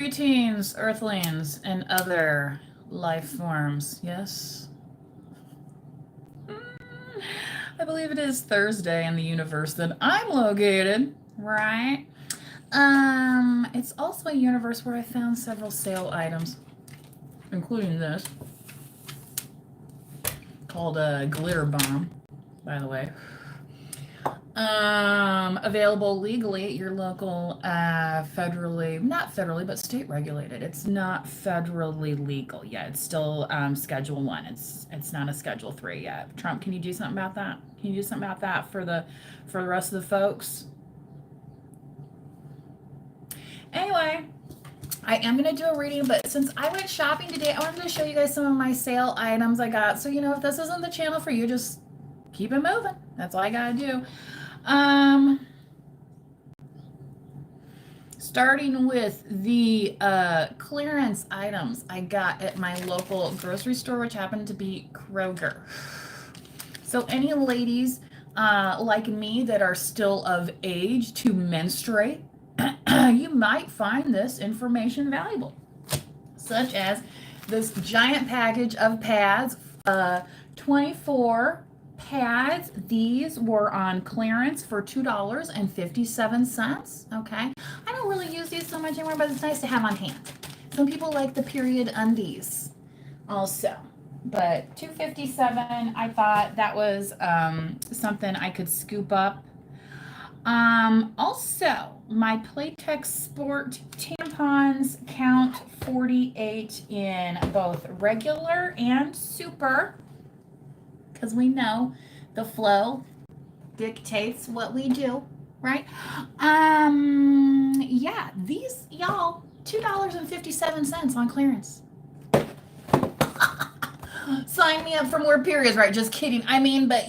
Greetings, Earthlings and other life forms. Yes? I believe it is Thursday in the universe that I'm located, right? It's also a universe where I found several sale items, including this, called a glitter bomb, by the way. Available legally at your local federally, not federally, but state regulated. It's not federally legal yet. It's still Schedule 1. It's not a Schedule 3 yet. Trump, can you do something about that? Can you do something about that for the rest of the folks? Anyway, I am going to do a reading, but since I went shopping today, I wanted to show you guys some of my sale items I got. So, if this isn't the channel for you, just keep it moving. That's all I got to do. Starting with the clearance items I got at my local grocery store, which happened to be Kroger. So any ladies like me that are still of age to menstruate, you might find this information valuable, such as this giant package of pads, 24 pads. These were on clearance for $2.57. Okay, I don't really use these so much anymore, but it's nice to have on hand. Some people like the period undies also, but $2.57, I thought that was something I could scoop up. Also, my Playtex Sport tampons count 48 in both regular and super, because we know the flow dictates what we do, right? Yeah, these, y'all, $2.57 on clearance. Sign me up for more periods, right? Just kidding. I mean, but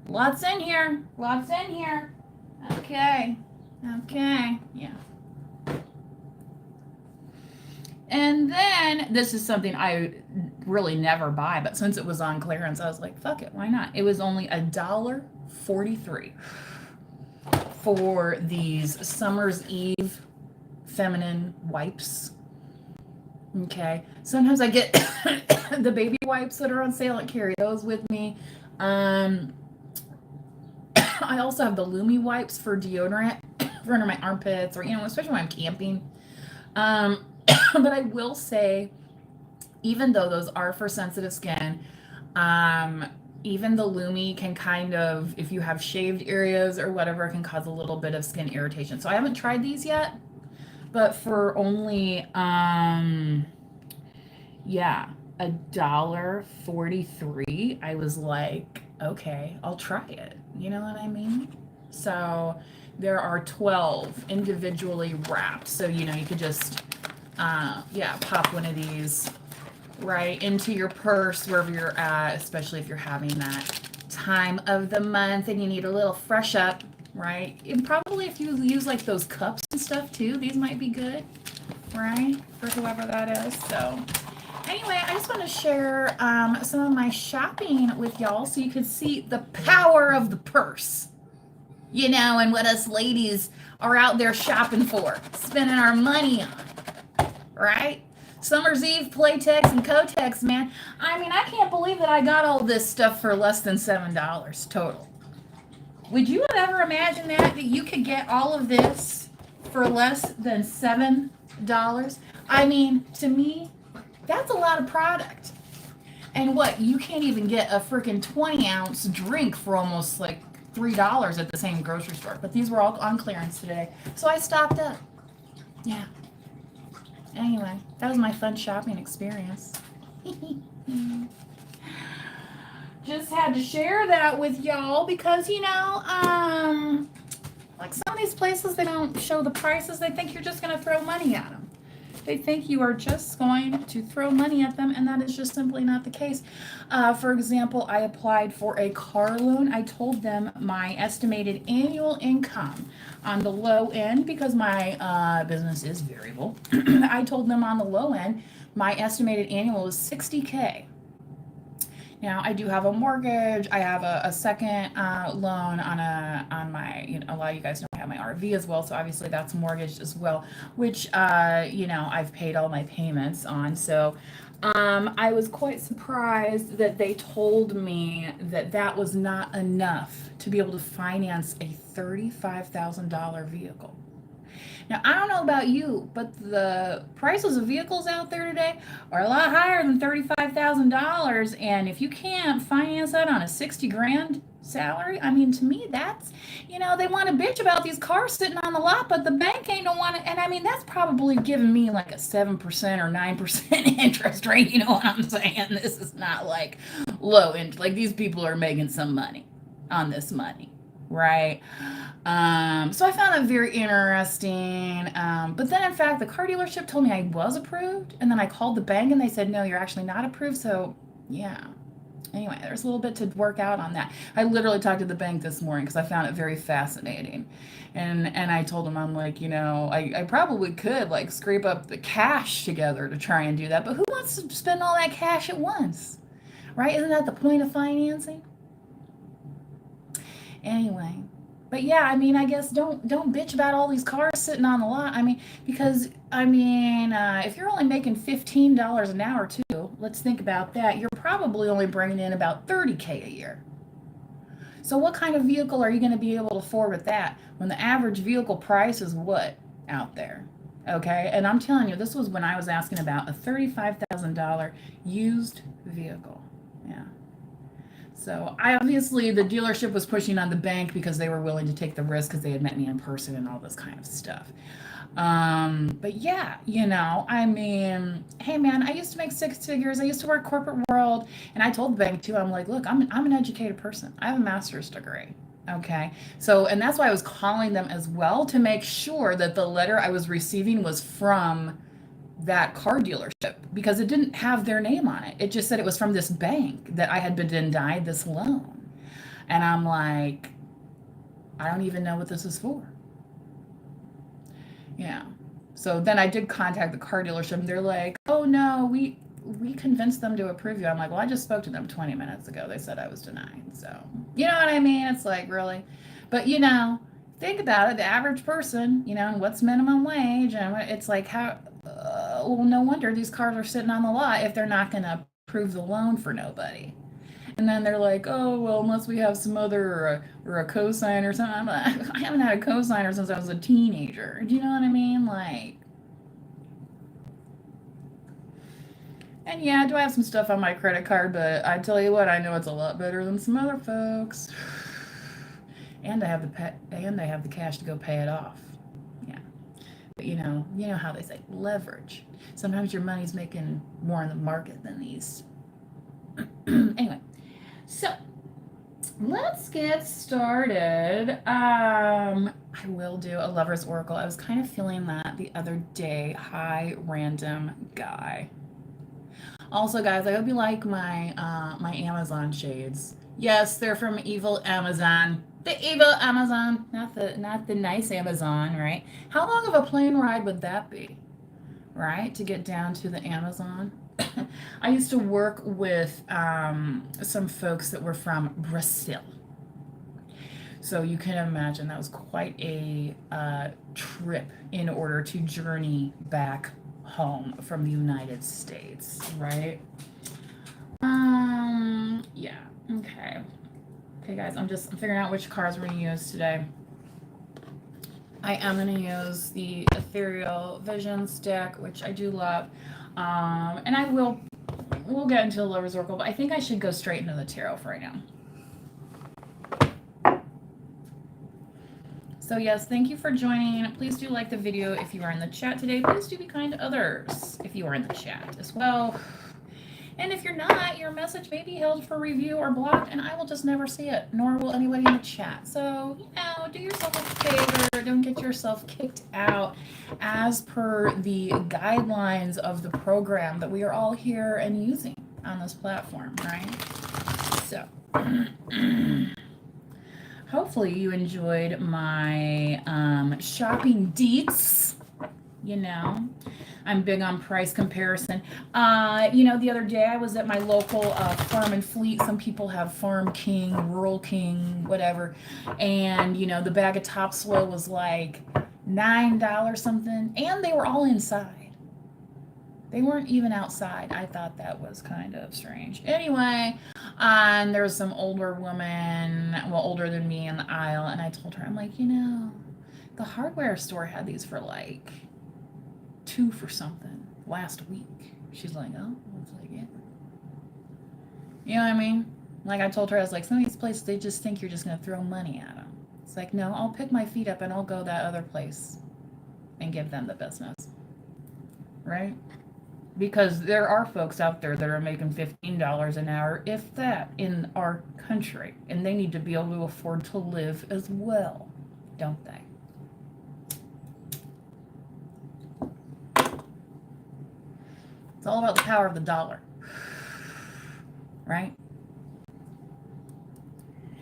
lots in here. Lots in here. Okay. Yeah. And then this is something I really never buy, but since it was on clearance, I was like, fuck it, why not? It was only $1.43 for these Summer's Eve feminine wipes. Okay. Sometimes I get the baby wipes that are on sale and carry those with me. I also have the Lumi wipes for deodorant for under my armpits, or especially when I'm camping. But I will say, even though those are for sensitive skin, even the Lumi can kind of, if you have shaved areas or whatever, can cause a little bit of skin irritation. So I haven't tried these yet, but for only, $1.43, I was like, okay, I'll try it. You know what I mean? So there are 12 individually wrapped. So, you could just, pop one of these right into your purse, wherever you're at, especially if you're having that time of the month and you need a little fresh up, right? And probably if you use like those cups and stuff too, these might be good, right? For whoever that is. So anyway, I just want to share some of my shopping with y'all so you can see the power of the purse, and what us ladies are out there shopping for, spending our money on, right? Summer's Eve, Playtex, and Kotex, man. I mean, I can't believe that I got all this stuff for less than $7 total. Would you have ever imagined that you could get all of this for less than $7? I mean, to me, that's a lot of product. And what, you can't even get a freaking 20-ounce drink for almost like $3 at the same grocery store. But these were all on clearance today. So I stocked up. Yeah. Anyway, that was my fun shopping experience. Just had to share that with y'all because, like some of these places, they don't show the prices. They think you're just going to throw money at them. They think you are just going to throw money at them, and that is just simply not the case. For example, I applied for a car loan. I told them my estimated annual income on the low end, because my business is variable. I told them on the low end, my estimated annual is $60K. Now, I do have a mortgage. I have a second loan on my, a lot of you guys know I have my RV as well. So obviously that's mortgaged as well, which, you know, I've paid all my payments on. So I was quite surprised that they told me that that was not enough to be able to finance a $35,000 vehicle. Now, I don't know about you, but the prices of vehicles out there today are a lot higher than $35,000. And if you can't finance that on a 60 grand salary, I mean, to me, that's, you know, they want to bitch about these cars sitting on the lot, but the bank ain't no want to. And I mean, that's probably giving me like a 7% or 9% interest rate. You know what I'm saying? This is not like low interest. Like these people are making some money on this money, right? So I found that very interesting. But then, in fact, the car dealership told me I was approved, and then I called the bank, and they said, no, you're actually not approved. So, yeah. Anyway, there's a little bit to work out on that. I literally talked to the bank this morning because I found it very fascinating. And I told them, I'm like, you know, I probably could, like, scrape up the cash together to try and do that. But who wants to spend all that cash at once? Right? Isn't that the point of financing? Anyway. But yeah, I mean, I guess don't bitch about all these cars sitting on the lot. I mean, because I mean, if you're only making $15 an hour too, let's think about that. You're probably only bringing in about 30K a year. So what kind of vehicle are you going to be able to afford with that when the average vehicle price is what out there? Okay, and I'm telling you, this was when I was asking about a $35,000 used vehicle. Yeah. So I obviously the dealership was pushing on the bank because they were willing to take the risk because they had met me in person and all this kind of stuff. But yeah, you know, I mean, hey man, I used to make six figures. I used to work corporate world, and I told the bank too. I'm like, look, I'm an educated person. I have a master's degree. Okay. So, and that's why I was calling them as well to make sure that the letter I was receiving was from that car dealership because it didn't have their name on it. It just said it was from this bank that I had been denied this loan. And I'm like, I don't even know what this is for. Yeah. So then I did contact the car dealership and they're like, oh no, we convinced them to approve you. I'm like, well, I just spoke to them 20 minutes ago. They said I was denied. So, you know what I mean? It's like, really? But, you know, think about it. The average person, you know, and what's minimum wage? And it's like, how, well, no wonder these cars are sitting on the lot if they're not going to approve the loan for nobody. And then they're like, oh, well, unless we have some other or a cosign or something. I'm like, I haven't had a cosigner since I was a teenager. Do you know what I mean? Like, and yeah, do I have some stuff on my credit card? But I tell you what, I know it's a lot better than some other folks. And I have the cash to go pay it off. Yeah. But you know how they say leverage. Sometimes your money's making more in the market than these. Anyway, so let's get started. I will do a lover's oracle. I was kind of feeling that the other day. Hi, random guy. Also, guys, I hope you like my my Amazon shades. Yes, they're from Evil Amazon. The evil Amazon, not the nice Amazon, right? How long of a plane ride would that be, right? To get down to the Amazon. I used to work with some folks that were from Brazil. So you can imagine that was quite a trip in order to journey back home from the United States, right? Yeah, okay. Okay, guys, I'm figuring out which cards we're going to use today. I am going to use the Ethereal Visions deck, which I do love. And we'll get into the Lover's Oracle, but I think I should go straight into the tarot for right now. So yes, thank you for joining. Please do like the video if you are in the chat today. Please do be kind to others if you are in the chat as well. And if you're not, your message may be held for review or blocked, and I will just never see it, nor will anybody in the chat. So, do yourself a favor. Don't get yourself kicked out as per the guidelines of the program that we are all here and using on this platform, right? So, hopefully you enjoyed my shopping deets you know. I'm big on price comparison. The other day I was at my local Farm and Fleet. Some people have Farm King, Rural King, whatever. And, the bag of topsoil was like $9 something. And they were all inside. They weren't even outside. I thought that was kind of strange. Anyway, there was some older woman, well, older than me in the aisle. And I told her, I'm like, the hardware store had these for like $2 for something last week. She's like, oh, it's like, yeah. You know what I mean? Like I told her, I was like, some of these places, they just think you're just going to throw money at them. It's like, no, I'll pick my feet up and I'll go that other place and give them the business. Right? Because there are folks out there that are making $15 an hour, if that, in our country. And they need to be able to afford to live as well, don't they? It's all about the power of the dollar, right?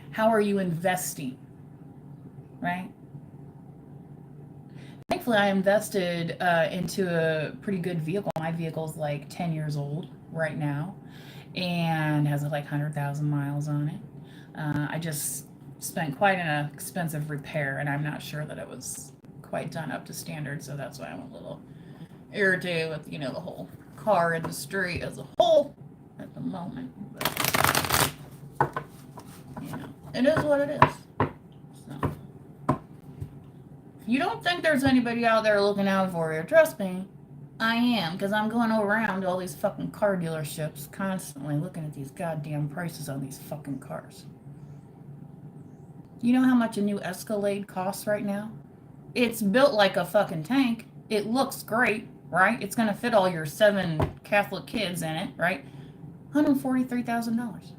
How are you investing, right? Thankfully, I invested into a pretty good vehicle. My vehicle's like 10 years old right now and has like 100,000 miles on it. I just spent quite an expensive repair, and I'm not sure that it was quite done up to standard, so that's why I'm a little irritated with, the whole car industry as a whole at the moment. But, it is what it is. So, if you don't think there's anybody out there looking out for you, trust me, I am, because I'm going around all these fucking car dealerships constantly looking at these goddamn prices on these fucking cars. You know how much a new Escalade costs right now? It's built like a fucking tank. It looks great, right? It's going to fit all your 7 Catholic kids in it, right? $143,000.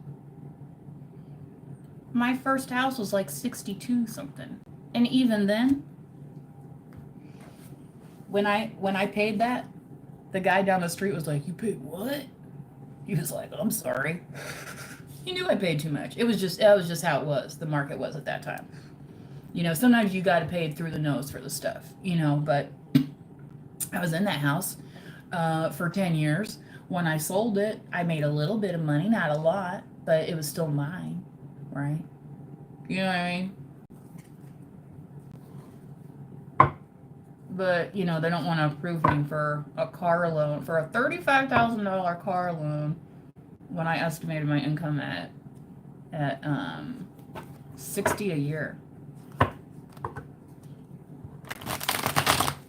My first house was like 62 something. And even then, when I paid that, the guy down the street was like, "You paid what?" He was like, "I'm sorry." He knew I paid too much. That was just how it was. The market was at that time. Sometimes you got to pay through the nose for the stuff, but I was in that house for 10 years. When I sold it, I made a little bit of money, not a lot, but it was still mine, right? You know what I mean? But, they don't want to approve me for a car loan, for a $35,000 car loan, when I estimated my income at $60 a year.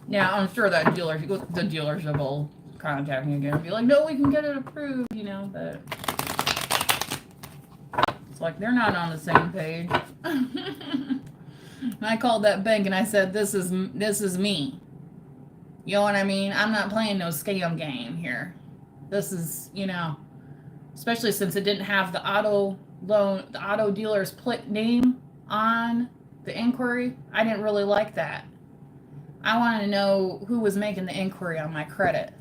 Now, I'm sure that the dealership will contact me again and be like, "No, we can get it approved," but it's like they're not on the same page. And I called that bank and I said, this is me. You know what I mean? I'm not playing no scam game here. This is, especially since it didn't have the auto dealer's name on the inquiry. I didn't really like that. I wanted to know who was making the inquiry on my credit.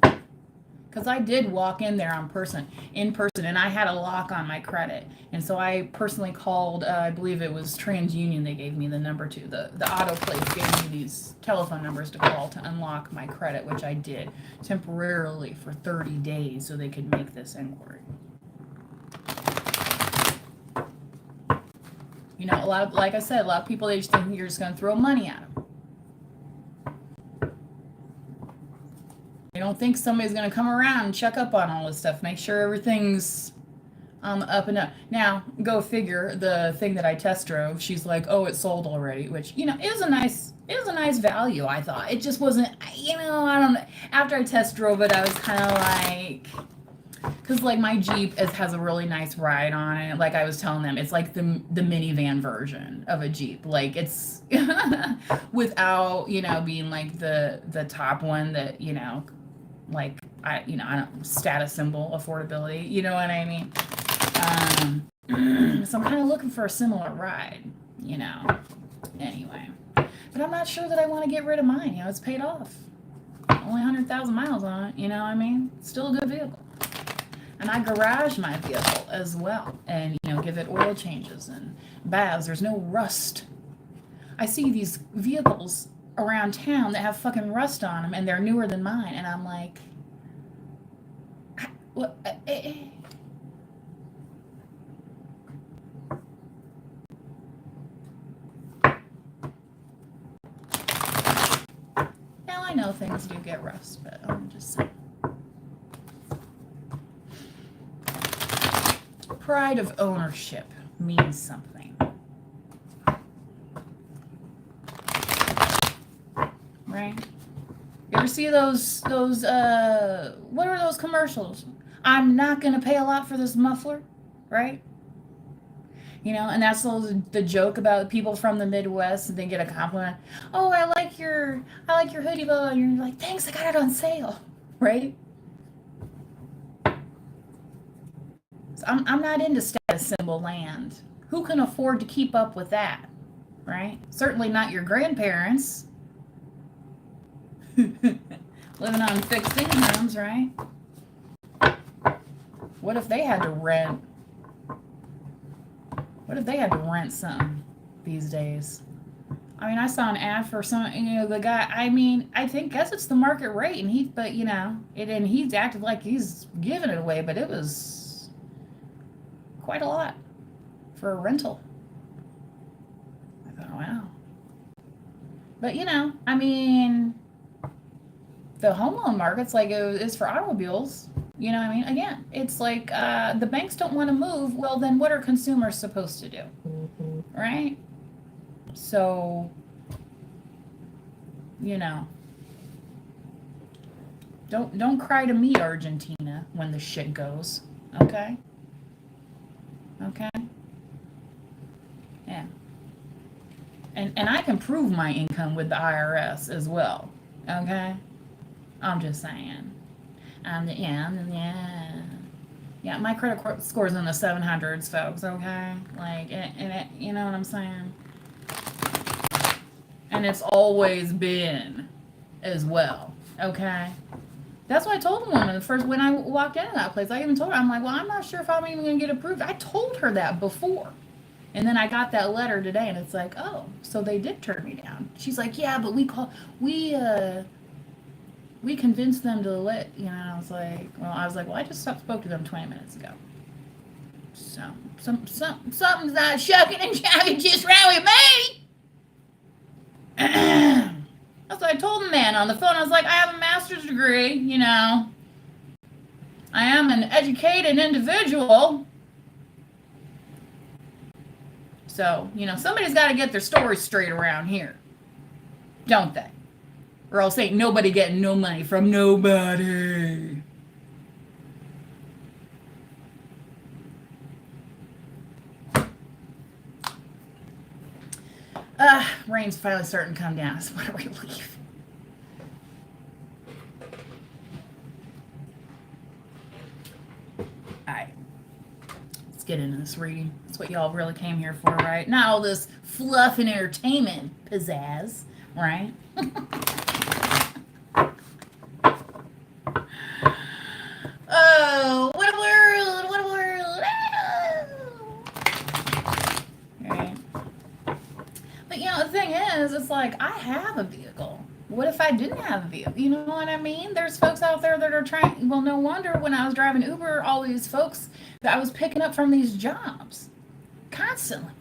Because I did walk in there in person, and I had a lock on my credit. And so I personally called, I believe it was TransUnion they gave me the number to. The auto place gave me these telephone numbers to call to unlock my credit, which I did temporarily for 30 days so they could make this inquiry. Like I said, a lot of people, they just think you're just going to throw money at them. I don't think somebody's going to come around and check up on all this stuff, make sure everything's up and up. Now, go figure, the thing that I test drove, she's like, "Oh, it sold already," which, it was a nice value, I thought. It just wasn't, I don't know. After I test drove it, I was kind of like, because like my Jeep has a really nice ride on it. Like I was telling them, it's like the minivan version of a Jeep. Like it's without, being like the top one that, like I don't, status symbol affordability, you know what I mean? So I'm kind of looking for a similar ride, anyway. But I'm not sure that I want to get rid of mine. It's paid off. Only 100,000 miles on it, you know what I mean? Still a good vehicle. And I garage my vehicle as well, and give it oil changes and baths. There's no rust. I see these vehicles around town that have fucking rust on them, and they're newer than mine, and I'm like, what? Now I know things do get rust, but I'm just saying. Pride of ownership means something. Right? You ever see those what are those commercials? I'm not gonna pay a lot for this muffler, right? You know, and that's the joke about people from the Midwest, and they get a compliment. Oh, I like your hoodie, blah, blah. And you're like, thanks, I got it on sale, right? So I'm not into status symbol land. Who can afford to keep up with that, right? Certainly not your grandparents. Living on fixed incomes, right? What if they had to rent? What if they had to rent something these days? I mean, I saw an ad for some, the guy, I mean, guess it's the market rate, and but and he's acted like he's giving it away, but it was quite a lot for a rental. I thought, wow. But, I mean, the home loan market's like it is for automobiles. You know what I mean? Again, it's like the banks don't want to move. Well, then what are consumers supposed to do? Right? So, don't cry to me, Argentina, when the shit goes. Okay? Okay? Yeah. And I can prove my income with the IRS as well. Okay? I'm just saying. Yeah, my credit score's in the 700s, folks, okay? Like, you know what I'm saying? And it's always been as well, okay? That's what I told the woman when I walked into that place. I even told her, I'm like, well, I'm not sure if I'm even going to get approved. I told her that before. And then I got that letter today, and it's like, oh, so they did turn me down. She's like, yeah, but we convinced them to let, I was like, well, I just spoke to them 20 minutes ago. So, something's not shucking and jiving just right with me. That's what I told the man on the phone. I was like, I have a master's degree, I am an educated individual. So, somebody's got to get their story straight around here, don't they? Or else ain't nobody getting no money from nobody. Rain's finally starting to come down. It's what a relief. Alright. Let's get into this reading. That's what y'all really came here for, right? Not all this fluff and entertainment pizzazz, right? Oh, what a world! What a world! Right. But the thing is, it's like I have a vehicle. What if I didn't have a vehicle? You know what I mean? There's folks out there that are trying. Well, no wonder when I was driving Uber, all these folks that I was picking up from these jobs constantly.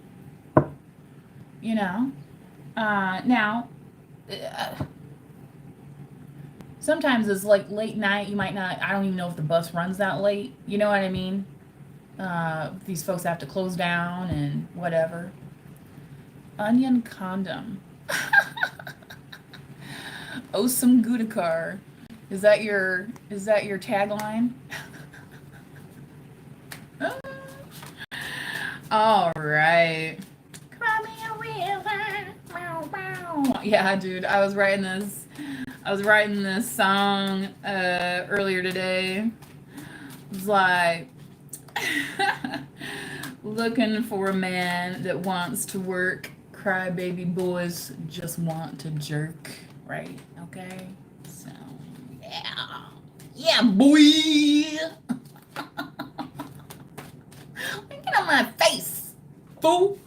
Now. Sometimes it's like late night. You might not. I don't even know if the bus runs that late. You know what I mean? These folks have to close down and whatever. Onion condom. Awesome Gudakar. Is that your tagline? All right. Cry me a river. Yeah, dude. I was writing this song earlier today. It was like looking for a man that wants to work. Crybaby boys just want to jerk, right? Okay, so yeah, boy. Get on my face, fool.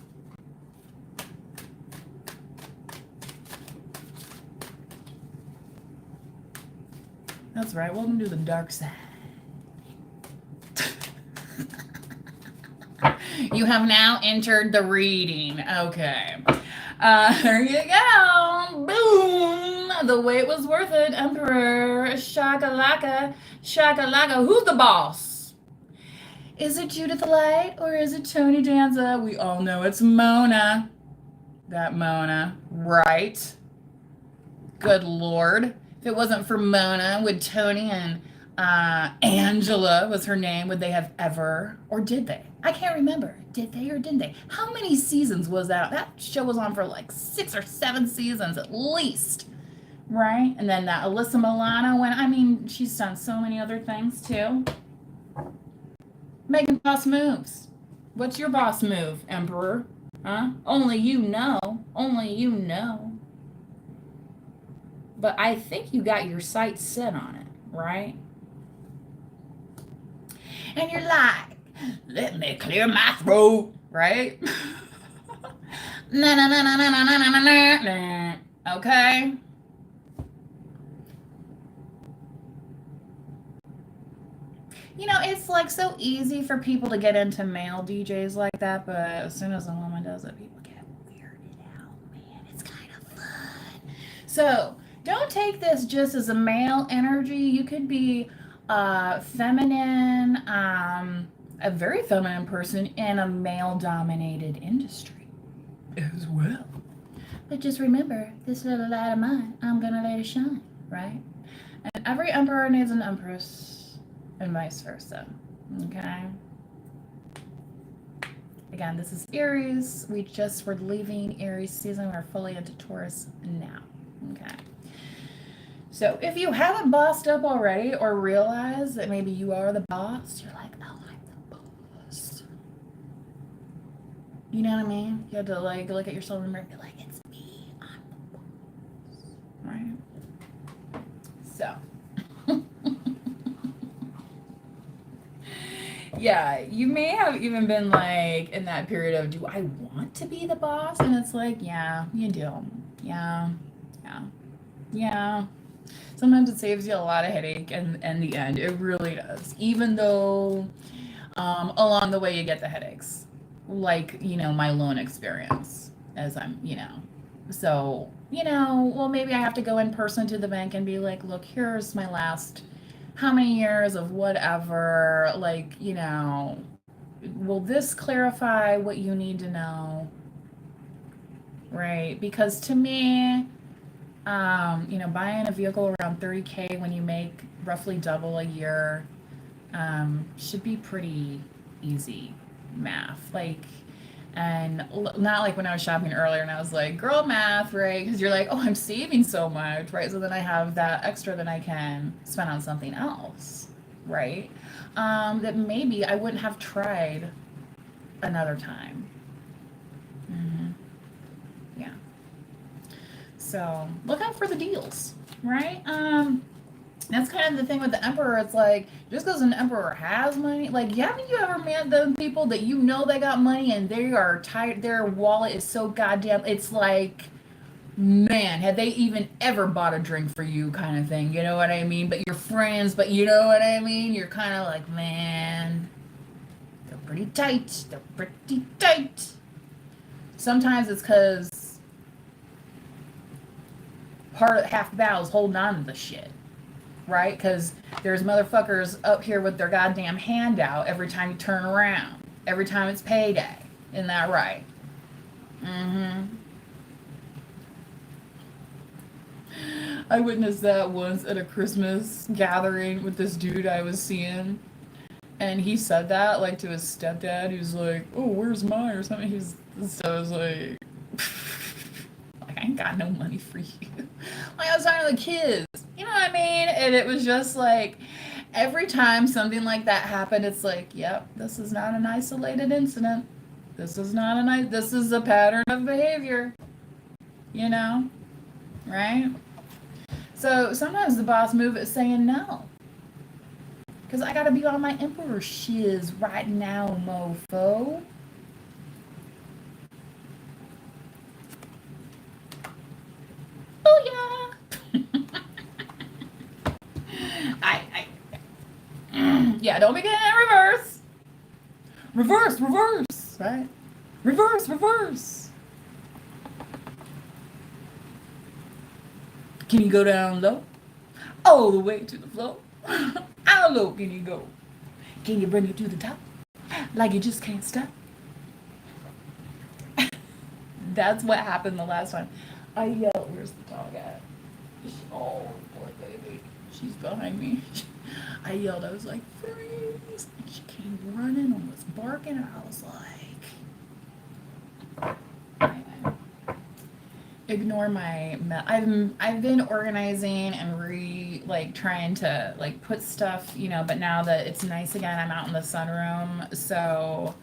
That's right. Welcome to the dark side. You have now entered the reading. Okay. There you go. Boom. The wait was worth it, Emperor. Shakalaka. Shakalaka. Who's the boss? Is it Judith Light or is it Tony Danza? We all know it's Mona. That Mona. Right. Good Lord. If it wasn't for Mona, would Tony and Angela was her name, would they have ever, or did they? I can't remember. Did they or didn't they? How many seasons was that? That show was on for like 6 or 7 seasons at least, right? And then that Alyssa Milano, I mean, she's done so many other things too. Making boss moves. What's your boss move, Emperor? Huh? Only you know. Only you know. But I think you got your sights set on it, right? And you're like, let me clear my throat, right? Na na na na na na na na na na. Okay. You know, it's like so easy for people to get into male DJs like that, but as soon as a woman does it, people get weirded out, man. It's kind of fun. So don't take this just as a male energy. You could be feminine, a very feminine person in a male dominated industry as well. But just remember, this little light of mine, I'm going to let it shine, right? And every emperor needs an empress, and vice versa. Okay? Again, this is Aries. We just were leaving Aries season. We're fully into Taurus now. Okay? So if you haven't bossed up already or realized that maybe you are the boss, you're like, oh, I'm the boss. You know what I mean? You have to like look at yourself and be like, it's me. I'm the boss. Right? So. Yeah, you may have even been like in that period of, do I want to be the boss? And it's like, yeah, you do. Yeah. Sometimes it saves you a lot of headache in the end. It really does. Even though along the way you get the headaches. Like, my loan experience as I'm, So, well, maybe I have to go in person to the bank and be like, look, here's my last how many years of whatever, like, will this clarify what you need to know? Right? Because to me, buying a vehicle around 30K when you make roughly double a year should be pretty easy math. Like, and not like when I was shopping earlier and I was like, girl math, right? Because you're like, oh, I'm saving so much, right? So then I have that extra that I can spend on something else, right? That maybe I wouldn't have tried another time. Yeah. So look out for the deals, right? That's kind of the thing with the emperor. It's like, just because an emperor has money, like, haven't you ever met those people that they got money and they are tired, their wallet is so goddamn, it's like, man, have they even ever bought a drink for you kind of thing, you know what I mean? But you're friends, but you know what I mean? You're kind of like, man, they're pretty tight. Sometimes it's because half the battle is holding on to the shit. Right? Because there's motherfuckers up here with their goddamn hand out every time you turn around. Every time it's payday. Isn't that right? I witnessed that once at a Christmas gathering with this dude I was seeing. And he said that, like, to his stepdad. He was like, oh, where's mine? Or something. So I was like, I ain't got no money for you. Like, I was talking to the kids. You know what I mean? And it was just like, every time something like that happened, it's like, yep, this is not an isolated incident. This is a pattern of behavior. Right? So sometimes the boss move is saying no. Because I gotta be on my emperor shiz right now, mofo. Oh yeah. I yeah, don't be getting in reverse. Reverse, reverse, right? Reverse, reverse. Can you go down low? All the way to the floor. How low can you go? Can you bring it to the top? Like you just can't stop? That's what happened the last time. I yelled, where's the dog at? Oh, poor baby. She's behind me. I yelled, I was like, freeze. And she came running and was barking, and I was like, ignore my I've been organizing and trying to put stuff, but now that it's nice again, I'm out in the sunroom, so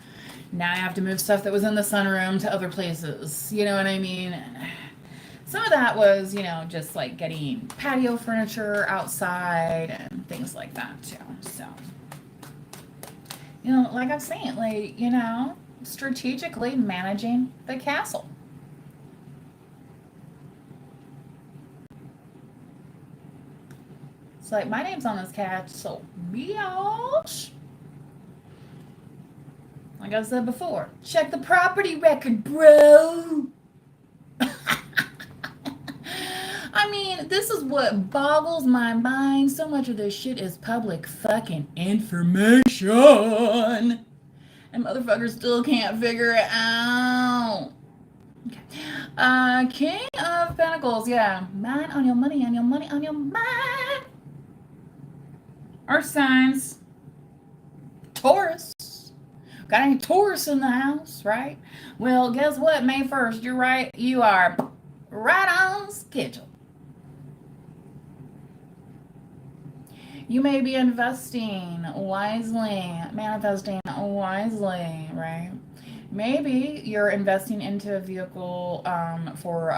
now I have to move stuff that was in the sunroom to other places, you know what I mean? Some of that was, just like getting patio furniture outside and things like that too. So, like I'm saying, strategically managing the castle. It's like my name's on this cat, so biatch. Like I said before, check the property record, bro. I mean, this is what boggles my mind. So much of this shit is public fucking information. And motherfuckers still can't figure it out. Okay. King of Pentacles, yeah. Mind on your money, on your money, on your mind. Earth signs. Taurus. Got any Taurus in the house, right? Well, guess what? May 1st, you're right. You are right on schedule. You may be investing wisely, manifesting wisely, right? Maybe you're investing into a vehicle for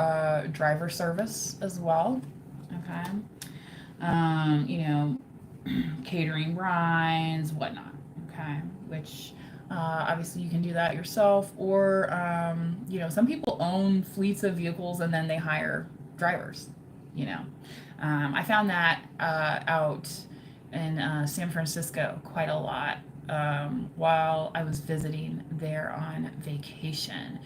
driver service as well, okay? Catering rides, whatnot, okay? Which obviously you can do that yourself, or some people own fleets of vehicles and then they hire drivers. I found that out in San Francisco quite a lot while I was visiting there on vacation.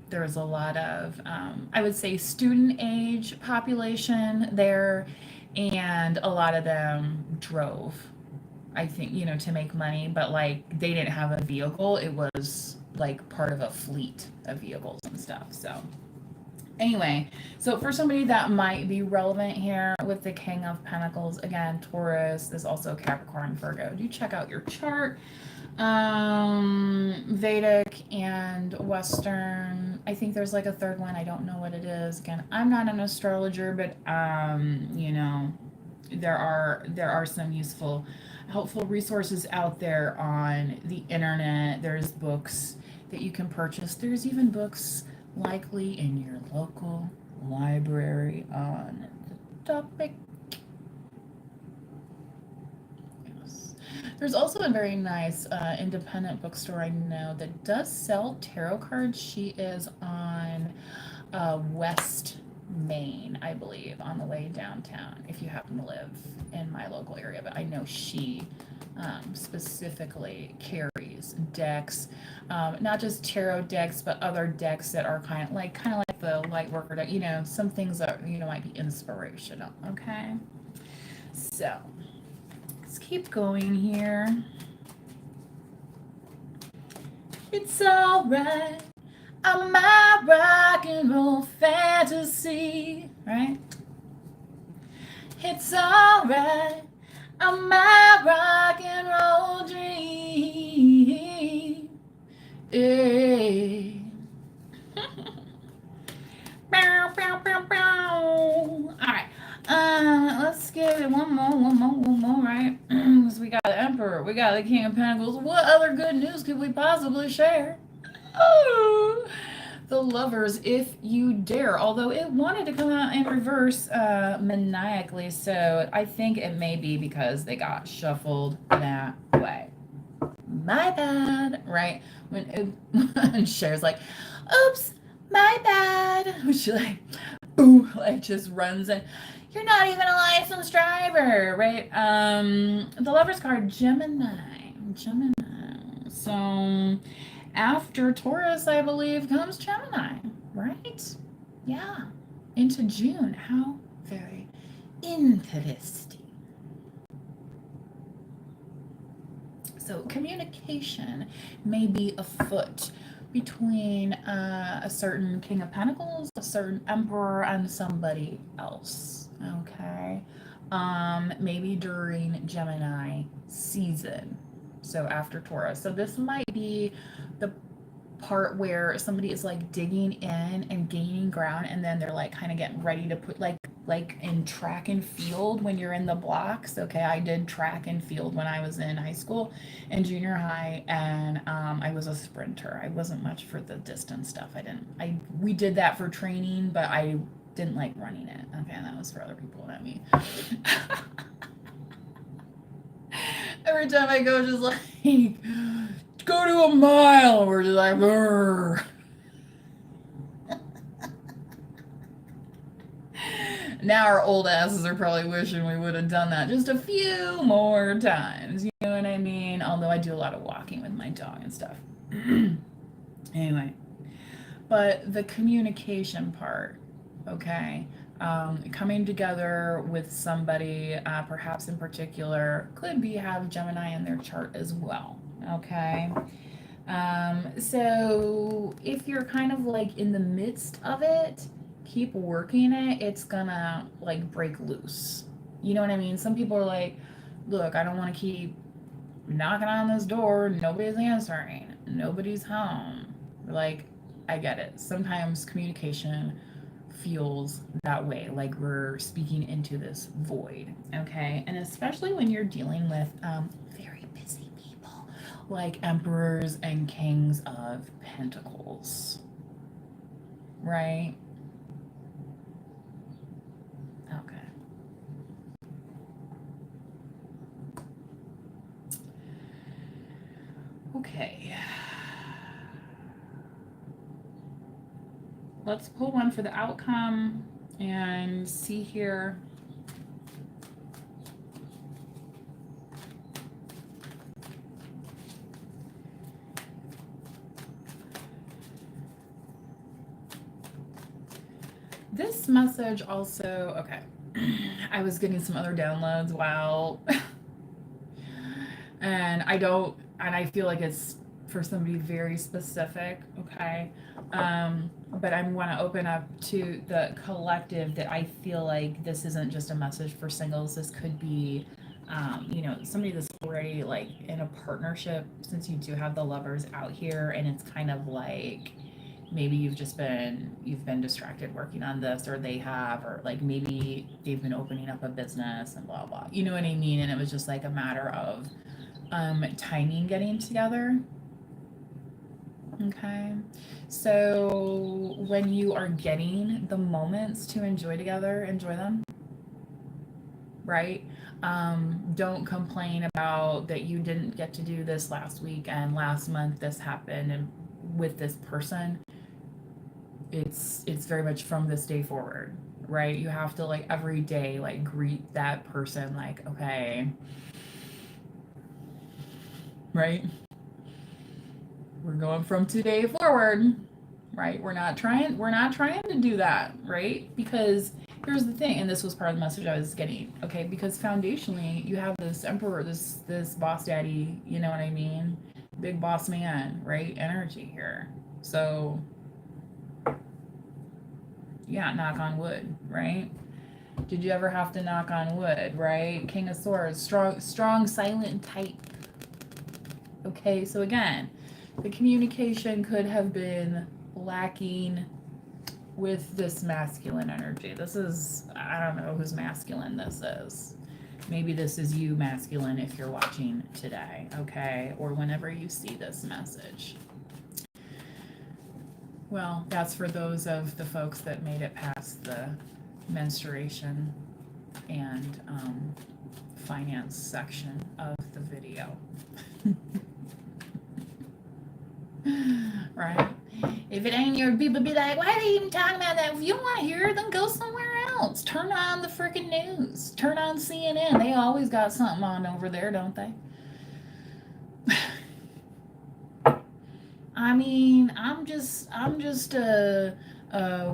There was a lot of, I would say, student age population there, and a lot of them drove, I think, to make money, but they didn't have a vehicle. It was part of a fleet of vehicles and stuff. So anyway, so for somebody that might be relevant here with the King of Pentacles, again, Taurus, there's also Capricorn, Virgo. Do check out your chart. Vedic and Western. I think there's a third one. I don't know what it is. Again, I'm not an astrologer, but there are some useful, helpful resources out there on the internet. There's books that you can purchase. There's even books likely in your local library on the topic. Yes. There's also a very nice independent bookstore I know that does sell tarot cards. She is on West Main, I believe, on the way downtown, if you happen to live in my local area. But I know she specifically carries decks, not just tarot decks, but other decks that are kind of like the light worker deck, some things that might be inspirational. Okay, so let's keep going here. It's all right, I'm my rock and roll fantasy, right? It's all right, I'm my rock and roll dream. Hey. Bow, bow, bow, bow. All right. Let's give it one more, right? So we got the Emperor, we got the King of Pentacles. What other good news could we possibly share? Oh, the Lovers, if you dare. Although it wanted to come out in reverse maniacally, so I think it may be because they got shuffled that way. My bad, right? When Cher's like, oops, my bad. She boom, just runs in. You're not even a licensed driver, right? The Lover's card, Gemini. Gemini. So after Taurus, I believe, comes Gemini, right? Yeah. Into June. How very interesting. So communication may be afoot between a certain King of Pentacles, a certain Emperor, and somebody else. Okay. Maybe during Gemini season. So after Taurus. So this might be the part where somebody is like digging in and gaining ground, and then they're like kind of getting ready to put like in track and field when you're in the blocks. Okay, I did track and field when I was in high school and junior high, and I was a sprinter. I wasn't much for the distance stuff. We did that for training, but I didn't like running it. Okay, that was for other people, not me. Every time I go, just like, go to a mile, we're just like, brr. Now our old asses are probably wishing we would have done that just a few more times. You know what I mean? Although I do a lot of walking with my dog and stuff. Anyway, but the communication part, okay? Coming together with somebody, perhaps in particular, could be have Gemini in their chart as well, okay? So if you're kind of like in the midst of it, keep working it, it's gonna like break loose. You know what I mean? Some people are like, look, I don't want to keep knocking on this door, nobody's answering, nobody's home. Like, I get it. Sometimes communication feels that way, like we're speaking into this void, okay? And especially when you're dealing with very busy people like emperors and kings of pentacles, right? Okay. Okay. Let's pull one for the outcome and see here. This message also, okay. I was getting some other downloads while and I feel like it's for somebody very specific, okay? But I want to open up to the collective that I feel like this isn't just a message for singles. This could be, somebody that's already like in a partnership, since you do have the Lovers out here, and it's kind of like maybe you've been distracted working on this, or they have, or like maybe they've been opening up a business and blah blah. You know what I mean? And it was just like a matter of timing getting together. Okay, so when you are getting the moments to enjoy together, enjoy them, right? Don't complain about that you didn't get to do this last week and last month this happened and with this person. It's very much from this day forward, right? You have to like every day like greet that person like, okay, right? We're going from today forward, right? We're not trying to do that, right? Because here's the thing, and this was part of the message I was getting, okay? Because foundationally, you have this emperor, this boss daddy, you know what I mean? Big boss man, right? Energy here. So, yeah, knock on wood, right? Did you ever have to knock on wood, right? King of Swords, strong, silent type. Okay, so again, the communication could have been lacking with this masculine energy. This is, I don't know whose masculine this is. Maybe this is you, masculine, if you're watching today, okay? Or whenever you see this message. Well, that's for those of the folks that made it past the menstruation and finance section of the video. Right? If it ain't your people, be like, why are they even talking about that? If you don't want to hear it, then go somewhere else. Turn on the freaking news. Turn on CNN. They always got something on over there, don't they? I mean, I'm just a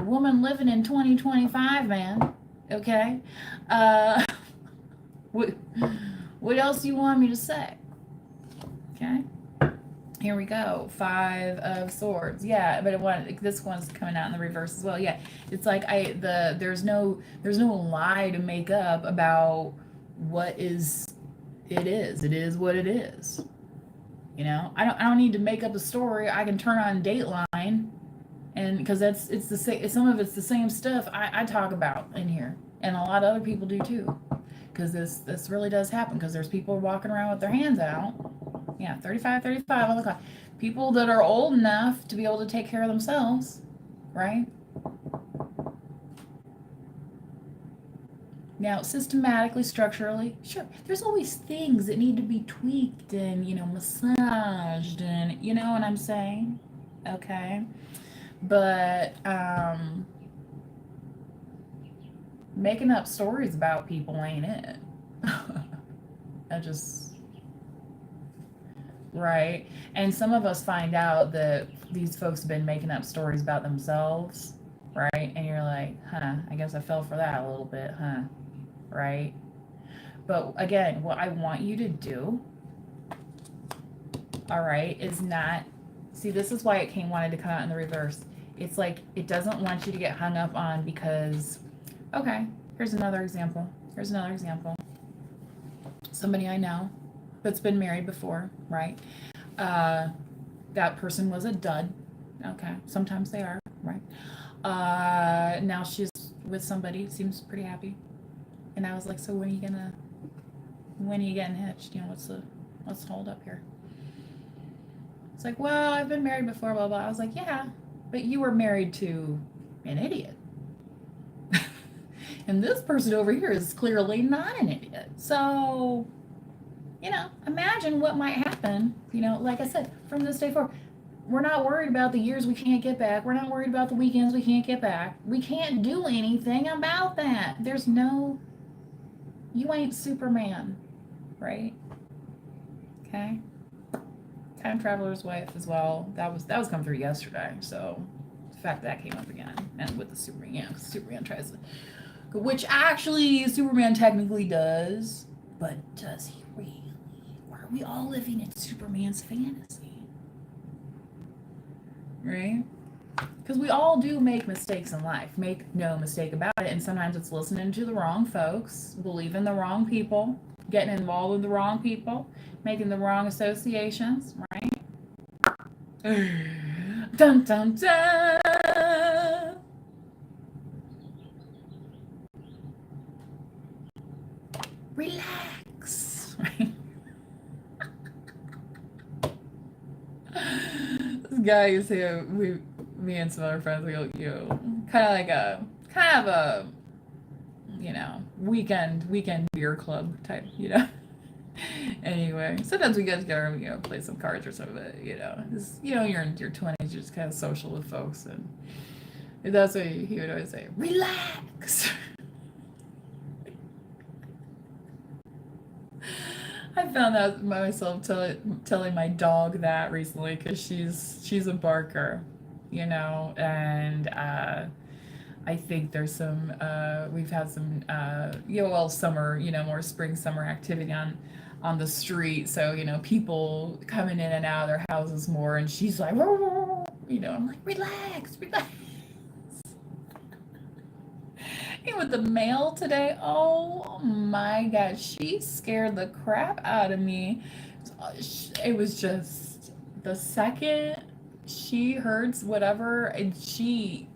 woman living in 2025, man. Okay. Uh, what what else do you want me to say? Okay. Here we go. Five of Swords. Yeah, but this one's coming out in the reverse as well. Yeah, it's like there's no lie to make up about what is it is. It is what it is. I don't need to make up a story. I can turn on Dateline, and because it's the same. Some of it's the same stuff I talk about in here, and a lot of other people do too. Because this really does happen. Because there's people walking around with their hands out. Yeah, 35 on the clock. People that are old enough to be able to take care of themselves, right? Now, systematically, structurally, sure, there's always things that need to be tweaked and, massaged and, you know what I'm saying? Okay. But making up stories about people ain't it. I just Right. And some of us find out that these folks have been making up stories about themselves, right? And you're like, huh, I guess I fell for that a little bit, huh? Right? But again, what I want you to do, all right, is not see, this is why wanted to come out in the reverse. It's like it doesn't want you to get hung up on because okay, here's another example. Here's another example. Somebody I know that's been married before, right? That person was a dud. Okay, sometimes they are, right? Now she's with somebody, seems pretty happy. And I was like, so when are you getting hitched? What's the hold up here? It's like, well, I've been married before, blah, blah. I was like, yeah, but you were married to an idiot. And this person over here is clearly not an idiot. So, imagine what might happen, like I said, from this day forward. We're not worried about the years we can't get back. We're not worried about the weekends we can't get back. We can't do anything about that. You ain't Superman, right? Okay. Time Traveler's Wife as well. That was come through yesterday. So the fact that came up again, and with the Superman, because Superman tries to, which actually Superman technically does, but does he really? Or are we all living in Superman's fantasy? Right? Because we all do make mistakes in life. Make no mistake about it. And sometimes it's listening to the wrong folks, believing the wrong people, getting involved with the wrong people, making the wrong associations, right? Dun dun dun! Relax, right? This guy used to me and some other friends, we go, kind of a, weekend beer club type, Anyway, sometimes we get together and, play some cards or something, but, you're in your 20s, you're just kind of social with folks, and that's what he would always say, relax. I found out myself telling my dog that recently because she's a barker, and I think there's some we've had some summer, more spring summer activity on the street, so people coming in and out of their houses more, and she's like, I'm like, relax. And with the mail today, oh my God, she scared the crap out of me. It was just the second she heard whatever, and she,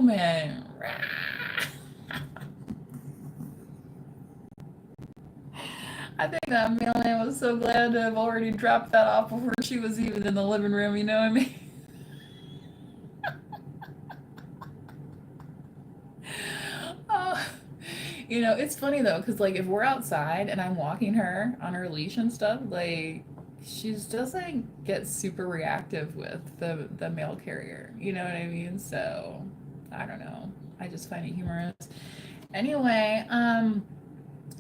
man. I think that mailman was so glad to have already dropped that off before she was even in the living room, you know what I mean? It's funny though, because if we're outside and I'm walking her on her leash and stuff, she doesn't get super reactive with the mail carrier. You know what I mean? So I don't know. I just find it humorous. Anyway,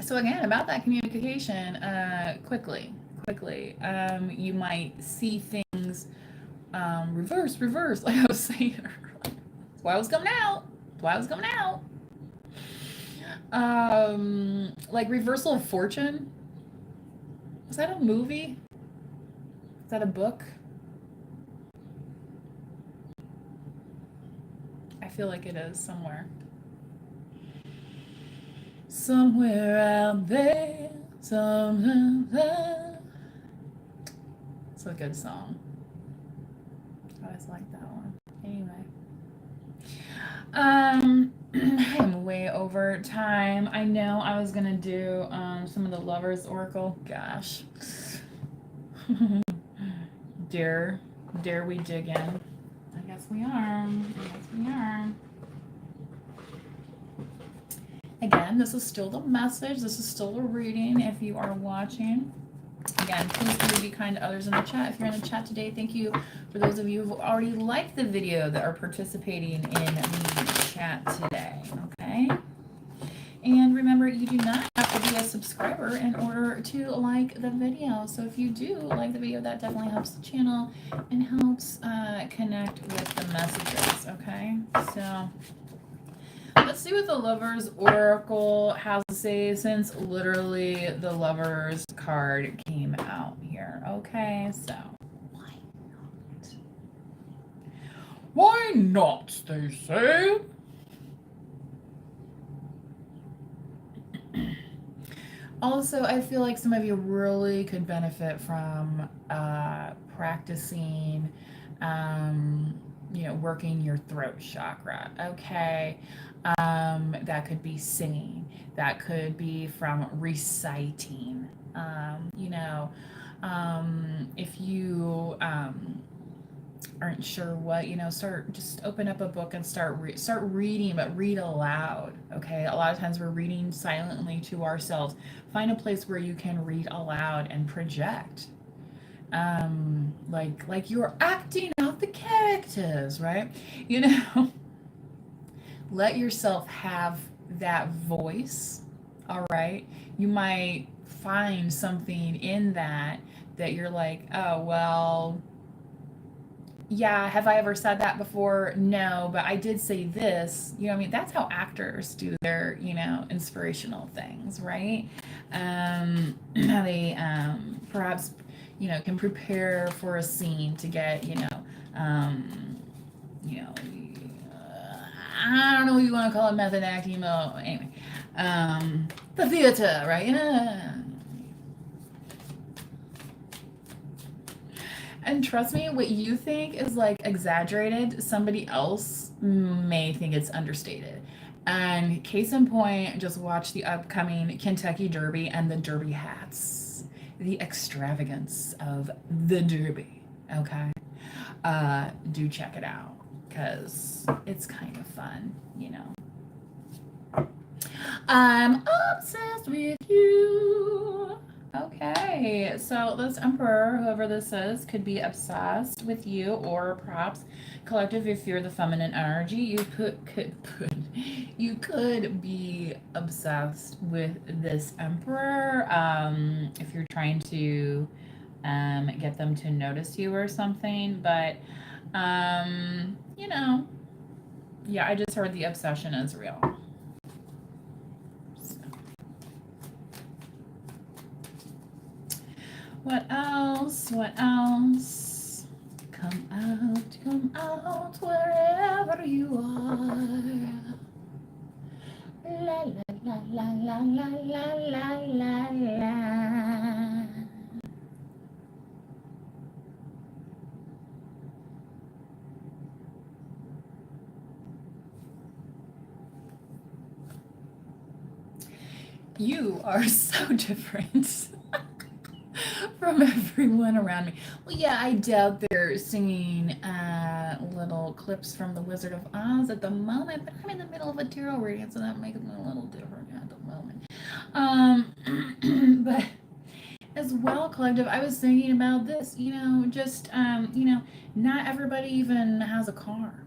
so again, about that communication, quickly, you might see things reverse, like I was saying earlier. That's why I was coming out. That's why I was coming out. Like Reversal of Fortune. Was that a movie? Is that a book? I feel like it is somewhere. Somewhere out there, somewhere. It's a good song. I always like that one. Anyway. I am way over time. I know I was gonna do some of the Lovers Oracle. Gosh. Dare we dig in? I guess we are. Again, this is still the message. This is still the reading if you are watching. Again, please be kind to others in the chat. If you're in the chat today, thank you for those of you who already liked the video that are participating in the chat today. Okay? And remember, you do not have to be a subscriber in order to like the video. So if you do like the video, that definitely helps the channel and helps connect with the messages. Okay? So let's see what the Lovers Oracle has to say, since literally the Lovers card came out here. Okay, so why not? Why not, they say? Also, I feel like some of you really could benefit from practicing, working your throat chakra. Okay. That could be singing. That could be from reciting. If you aren't sure what, just open up a book and start reading, but read aloud. Okay, a lot of times we're reading silently to ourselves. Find a place where you can read aloud and project, like you're acting out the characters, right? Let yourself have that voice. All right, you might find something in that you're like, oh well, yeah, have I ever said that before? No, but I did say this. That's how actors do their, inspirational things, right? How they perhaps, can prepare for a scene to get, I don't know what you want to call it, method acting, but anyway, the theater, right? And trust me, what you think is like exaggerated, somebody else may think it's understated. And case in point, just watch the upcoming Kentucky Derby and the Derby hats. The extravagance of the Derby. Okay? Do check it out, because it's kind of fun, I'm obsessed with you. Okay, so this Emperor, whoever this is, could be obsessed with you, or perhaps collective, if you're the feminine energy, you could be obsessed with this Emperor, if you're trying to get them to notice you or something. But yeah, I just heard the obsession is real. What else? Come out wherever you are. La la la la la la la la la. You are so different from everyone around me. Well, yeah, I doubt they're singing little clips from The Wizard of Oz at the moment, but I'm in the middle of a tarot reading, so that makes it a little different at the moment. But as well, collective, I was thinking about this, not everybody even has a car,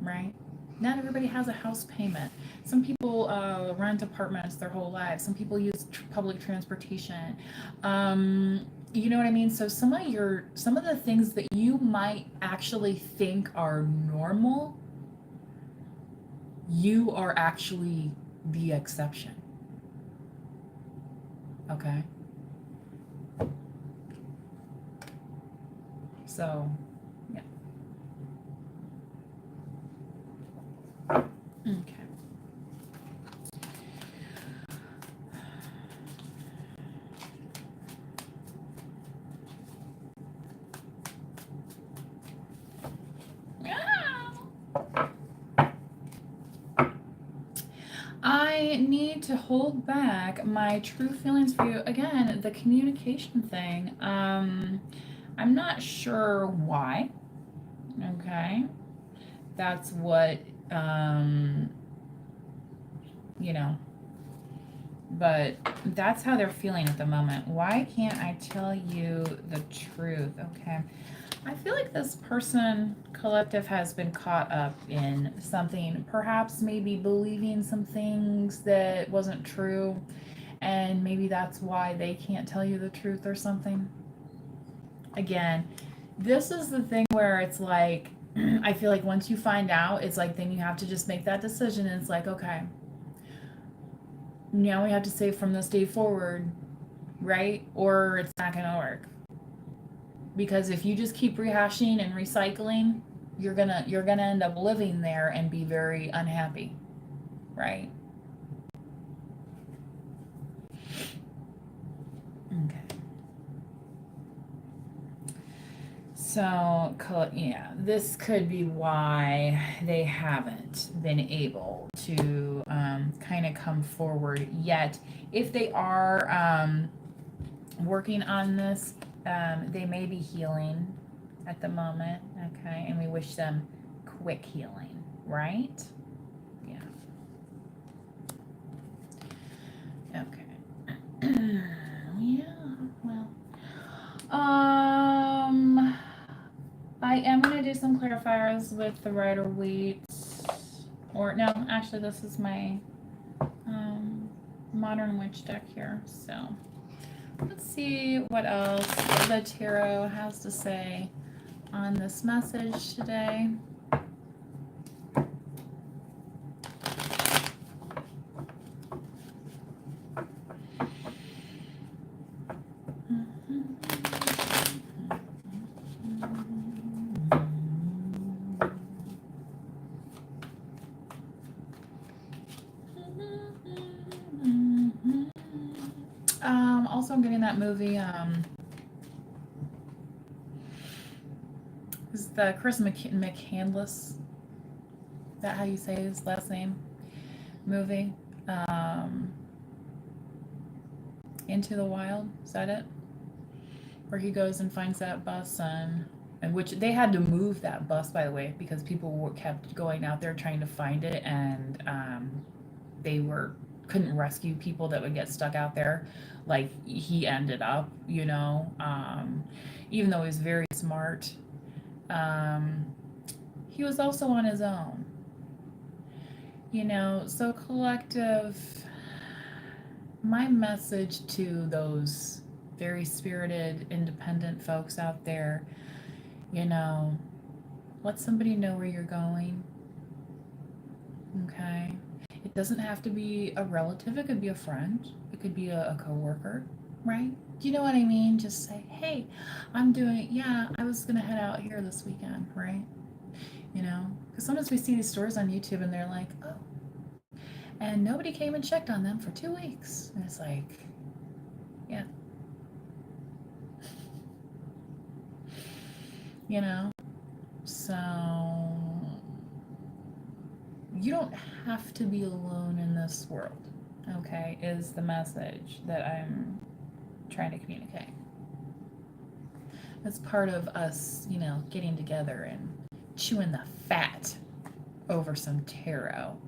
right? Not everybody has a house payment. Some people rent apartments their whole lives. Some people use public transportation. You know what I mean? So some of the things that you might actually think are normal, you are actually the exception. Okay? So, yeah. Okay. I need to hold back my true feelings for you. Again, the communication thing. I'm not sure why. Okay. That's what, um, you know, but that's how they're feeling at the moment. Why can't I tell you the truth? Okay. I feel like this person collective has been caught up in something, perhaps maybe believing some things that wasn't true, and maybe that's why they can't tell you the truth or something. Again, this is the thing where it's like, I feel like once you find out, it's like then you have to just make that decision, and it's like, okay, now we have to say from this day forward, right? Or it's not going to work. Because if you just keep rehashing and recycling, you're gonna end up living there and be very unhappy, right? Okay. So, yeah, this could be why they haven't been able to kind of come forward yet. If they are working on this, they may be healing at the moment, okay? And we wish them quick healing, right? Yeah. Okay. Yeah, well. I am going to do some clarifiers with the Rider-Waite. Or, no, actually, this is my Modern Witch deck here. So, let's see what else the tarot has to say on this message today. Also, I'm getting that movie. Is the Chris McCandless? Is that how you say his last name? Movie. Into the Wild. Is that it? Where he goes and finds that bus and which they had to move that bus, by the way, because people kept going out there trying to find it, and they couldn't rescue people that would get stuck out there like he ended up, even though he was very smart. He was also on his own, so collective, my message to those very spirited, independent folks out there, let somebody know where you're going. Okay. It doesn't have to be a relative. It could be a friend. It could be a coworker, right? Do you know what I mean? Just say, hey, I was going to head out here this weekend, right? Because sometimes we see these stories on YouTube and they're like, oh, and nobody came and checked on them for 2 weeks. And it's like, yeah. So you don't have to be alone in this world, okay, is the message that I'm trying to communicate. It's part of us, getting together and chewing the fat over some tarot.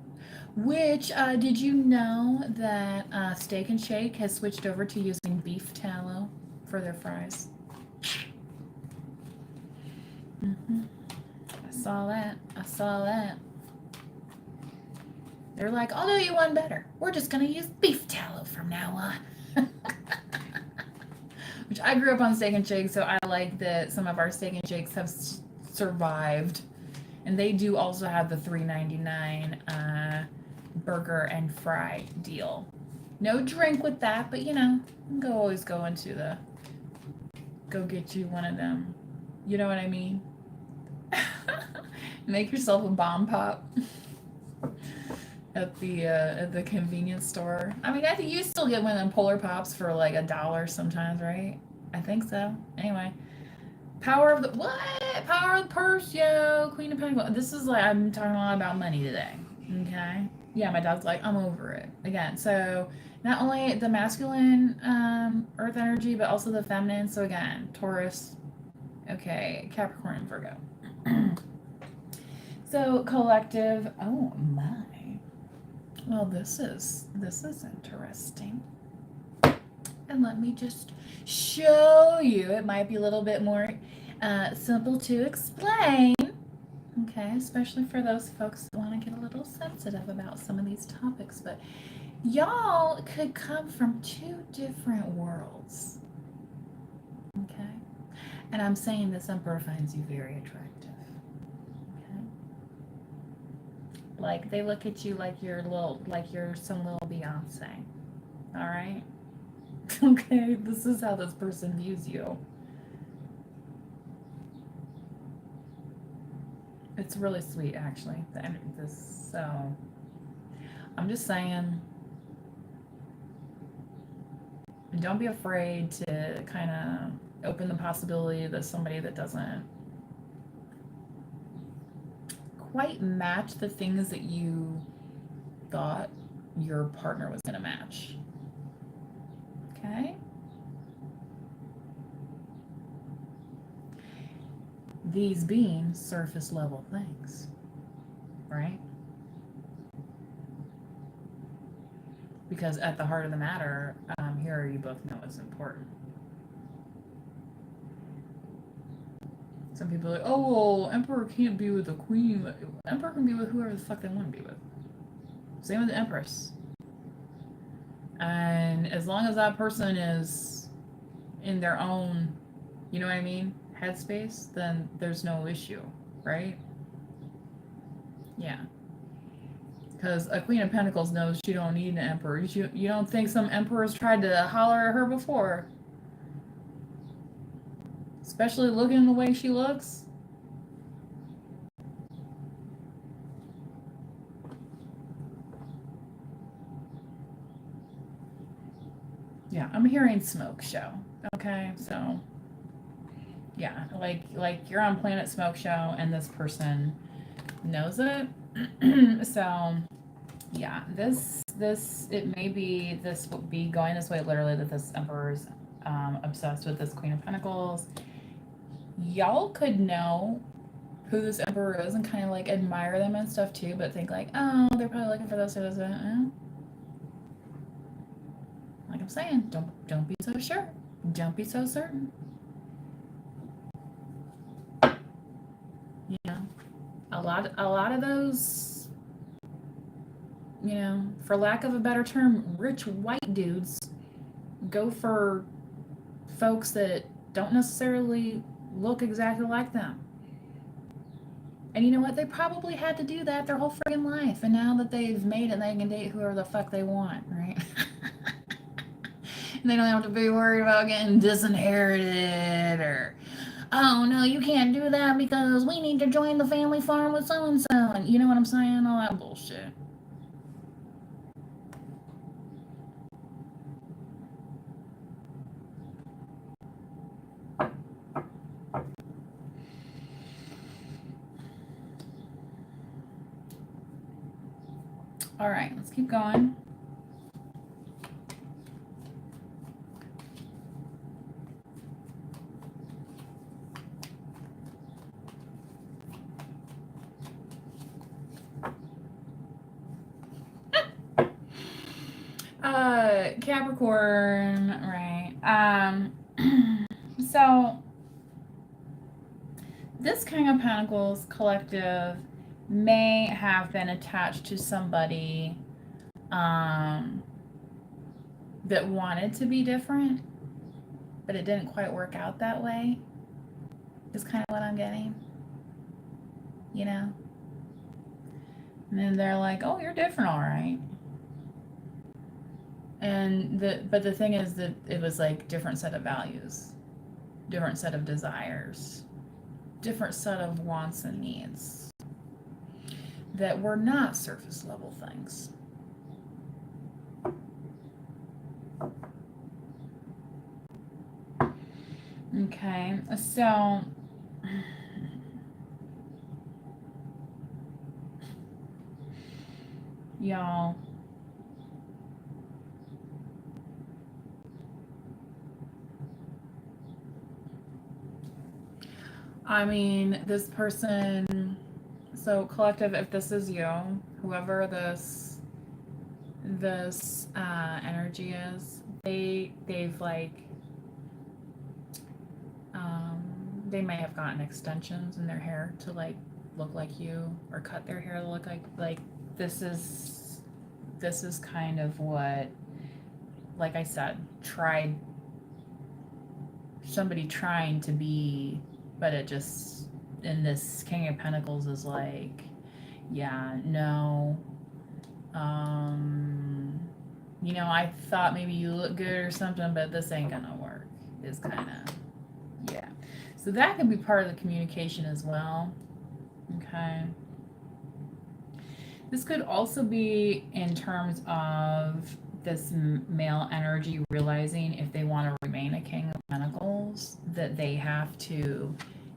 Which, did you know that Steak and Shake has switched over to using beef tallow for their fries? I saw that. They're like, I'll do you one better. We're just going to use beef tallow from now on. Which I grew up on Steak and Shake, so I like that some of our Steak and Shakes have survived. And they do also have the $3.99 burger and fry deal. No drink with that, but you know, always go into go get you one of them. You know what I mean? Make yourself a bomb pop at the convenience store. I mean, I think you still get one of them Polar Pops for like $1 sometimes, right? I think so. Anyway, power of the purse, yo, Queen of Pentacles. This is like I'm talking a lot about money today. Okay. Yeah, my dog's like, I'm over it again. So not only the masculine earth energy, but also the feminine. So again, Taurus, okay, Capricorn and Virgo. So collective, oh my. Well, this is interesting. And let me just show you. It might be a little bit more simple to explain. Okay, especially for those folks that want to get a little sensitive about some of these topics. But y'all could come from two different worlds. Okay? And I'm saying this Emperor finds you very attractive. Like they look at you like you're some little Beyonce. All right? Okay, this is how this person views you. It's really sweet, actually. So I'm just saying, don't be afraid to kind of open the possibility that somebody that doesn't quite match the things that you thought your partner was going to match. Okay? These being surface level things, right? Because at the heart of the matter, here you both know it's important. Some people are like, oh, well, Emperor can't be with the Queen. Emperor can be with whoever the fuck they want to be with. Same with the Empress. And as long as that person is in their own, you know what I mean, headspace, then there's no issue, right? Yeah. Because a Queen of Pentacles knows she don't need an Emperor. You don't think some emperors tried to holler at her before? Especially looking the way she looks. Yeah, I'm hearing smoke show. Okay, so yeah, like you're on Planet Smoke Show and this person knows it. So yeah, this it may be this will be going this way literally, that this Emperor's obsessed with this Queen of Pentacles. Y'all could know who this Emperor is and kind of like admire them and stuff too, but think like, oh, they're probably looking for this or this. Like I'm saying, don't be so sure. Don't be so certain. You know, a lot of those, you know, for lack of a better term, rich white dudes go for folks that don't necessarily look exactly like them. And you know what? They probably had to do that their whole friggin' life. And now that they've made it, they can date whoever the fuck they want, right? And they don't have to be worried about getting disinherited or, oh no, you can't do that because we need to join the family farm with so and so. And you know what I'm saying? All that bullshit. All right, let's keep going. Capricorn, right? So this King of Pentacles collective may have been attached to somebody um, that wanted to be different, but it didn't quite work out that way, is kind of what I'm getting, you know? And then they're like, oh, you're different, all right. But the thing is that it was like different set of values, different set of desires, different set of wants and needs that were not surface level things. Okay, so y'all, I mean, this person, so collective, if this is you, whoever this energy is, they've like they may have gotten extensions in their hair to like look like you, or cut their hair to look like this is kind of what, like I said, tried somebody trying to be, but it just, in this King of Pentacles is like, yeah, no, you know, I thought maybe you look good or something, but this ain't gonna work, is kind of, yeah. So that could be part of the communication as well. Okay. This could also be in terms of this male energy realizing if they want to remain a King of Pentacles, that they have to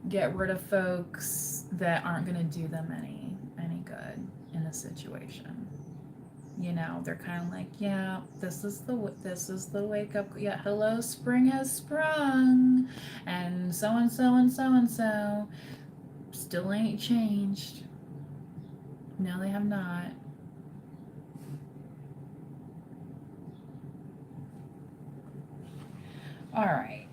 get rid of folks that aren't going to do them any good in a situation. You know, they're kind of like, yeah, this is the wake up. Yeah, hello, spring has sprung, and so and so and so and so still ain't changed. No, they have not. All right.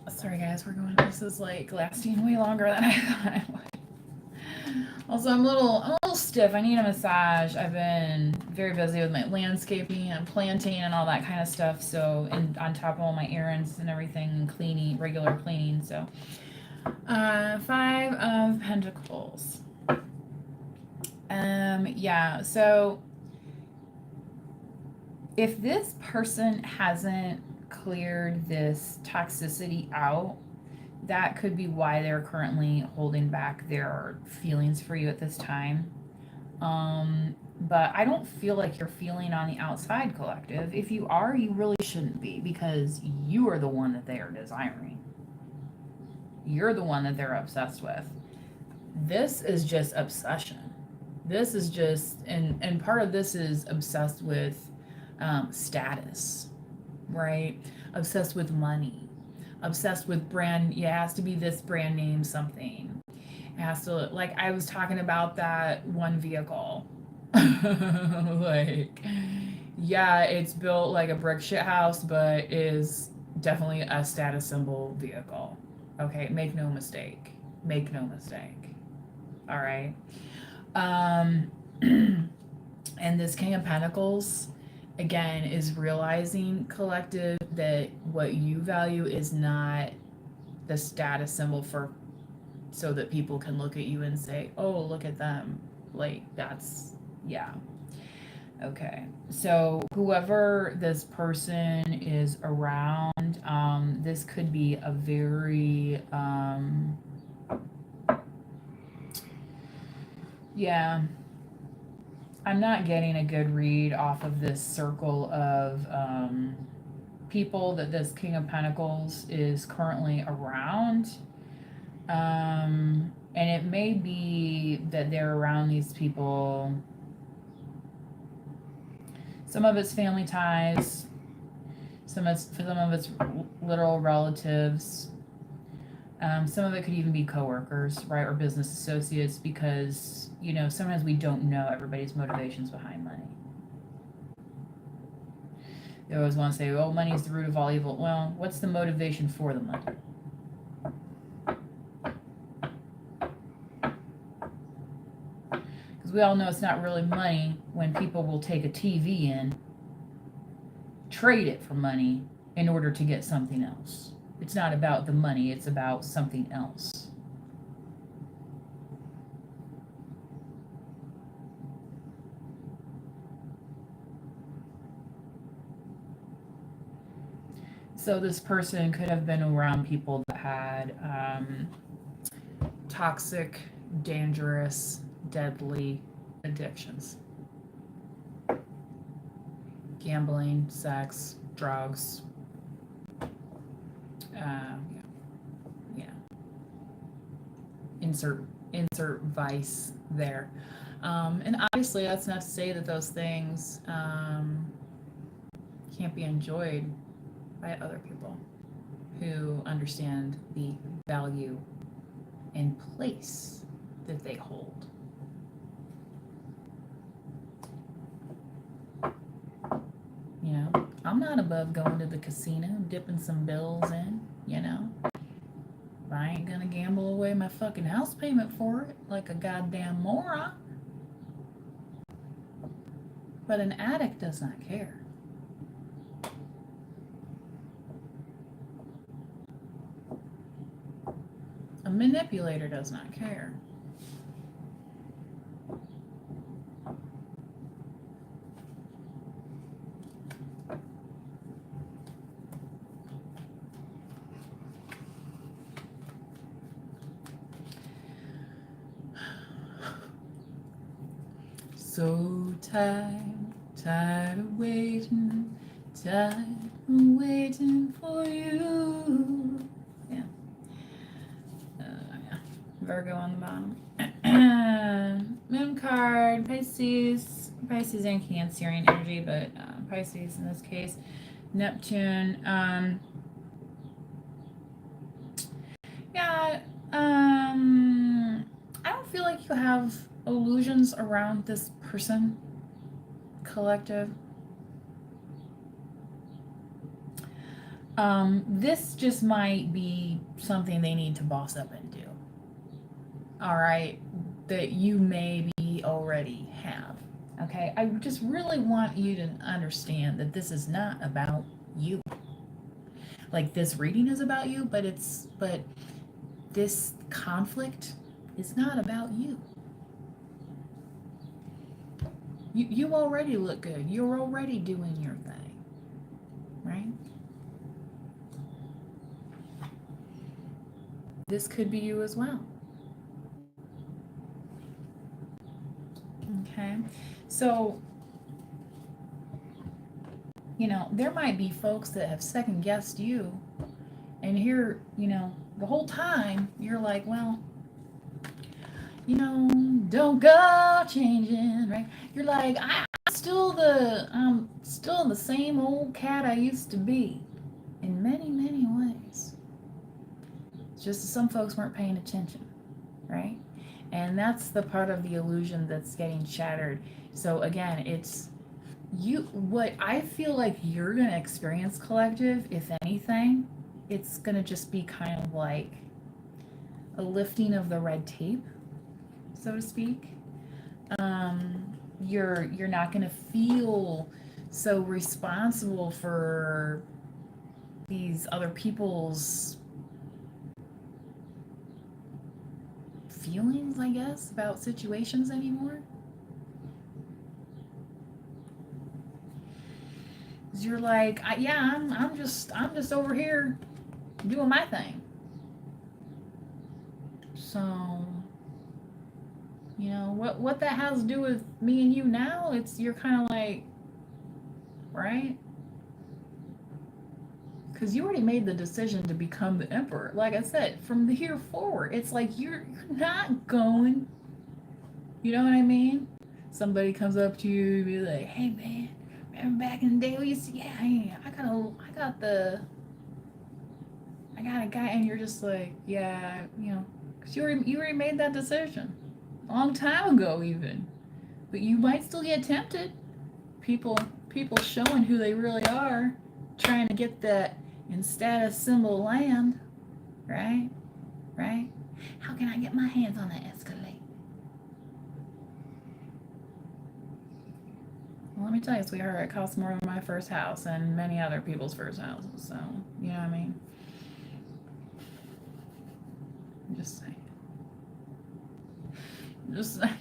Sorry guys, this is like lasting way longer than I thought it would. Also, I'm a little stiff. I need a massage. I've been very busy with my landscaping and planting and all that kind of stuff. So, and on top of all my errands and everything, cleaning, regular cleaning. So, 5 of Pentacles. Yeah. So, if this person hasn't cleared this toxicity out, that could be why they're currently holding back their feelings for you at this time. But I don't feel like you're feeling on the outside, collective. If you are, you really shouldn't be, because you are the one that they are desiring. You're the one that they're obsessed with. This is just obsession. This is just, and part of this is obsessed with status, right? Obsessed with money, obsessed with brand. Yeah, it has to be this brand name something. It has to, like I was talking about that one vehicle. Like, yeah, it's built like a brick shit house, but is definitely a status symbol vehicle. Okay, make no mistake. Make no mistake. All right. Um, and this King of Pentacles, again, is realizing, collective, that what you value is not the status symbol for, so that people can look at you and say, oh, look at them. Like, that's, yeah. Okay. So whoever this person is around, this could be a very, yeah, I'm not getting a good read off of this circle of people that this King of Pentacles is currently around. And it may be that they're around these people. Some of it's family ties, some of it's literal relatives. Some of it could even be coworkers, right, or business associates, because, you know, sometimes we don't know everybody's motivations behind money. They always want to say, oh, money is the root of all evil. Well, what's the motivation for the money? Because we all know it's not really money when people will take a TV in, trade it for money in order to get something else. It's not about the money, it's about something else. So this person could have been around people that had toxic, dangerous, deadly addictions. Gambling, sex, drugs. Yeah. Insert vice there. And obviously that's not to say that those things can't be enjoyed by other people who understand the value and place that they hold. You know, I'm not above going to the casino and dipping some bills in, you know. But I ain't gonna gamble away my fucking house payment for it like a goddamn moron. But an addict does not care. A manipulator does not care. So tired of waiting, tired of waiting for you. Yeah. Virgo on the bottom. Moon card, Pisces and Cancerian energy, but Pisces in this case. Neptune. Yeah. I don't feel like you have illusions around this person, collective. This just might be something they need to boss up and do. All right, that you maybe already have. Okay, I just really want you to understand that this is not about you. Like this reading is about you, but this conflict is not about you. You already look good. You're already doing your thing, right? This could be you as well. Okay, so there might be folks that have second guessed you, and here, the whole time you're like, well, don't go changing, right? You're like, I'm still the same old cat I used to be, in many, many ways. It's just that some folks weren't paying attention, right? And that's the part of the illusion that's getting shattered. So again, it's what I feel like you're going to experience, collective, if anything, it's going to just be kind of like a lifting of the red tape, so to speak. You're not going to feel so responsible for these other people's feelings, I guess, about situations anymore. Cause you're like, I'm just over here doing my thing. So, what that has to do with me and you now? You're kind of like, right? Because you already made the decision to become the emperor. Like I said, from the here forward, it's like you're not going. You know what I mean? Somebody comes up to you and be like, "Hey man, remember back in the day we used to? Yeah, I got a guy," and you're just like, "Yeah, because you already made that decision a long time ago, even. But you might still get tempted. people showing who they really are, trying to get that in status symbol land, right? Right? How can I get my hands on that Escalade? Well, let me tell you, sweetheart, it costs more than my first house and many other people's first houses. So, you know what I mean? I'm just saying. Just saying.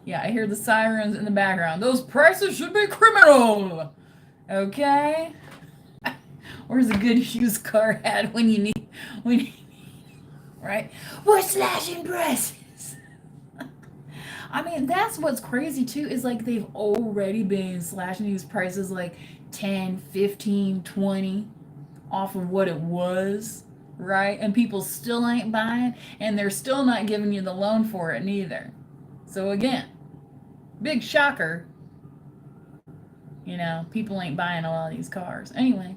Yeah, I hear the sirens in the background. Those prices should be criminal. Okay? Where's a good used car at when you need, right? We're slashing prices. I mean, that's what's crazy too, is like they've already been slashing these prices like 10, 15, 20 off of what it was, right? And people still ain't buying, and they're still not giving you the loan for it neither. So again, big shocker, people ain't buying a lot of these cars. Anyway.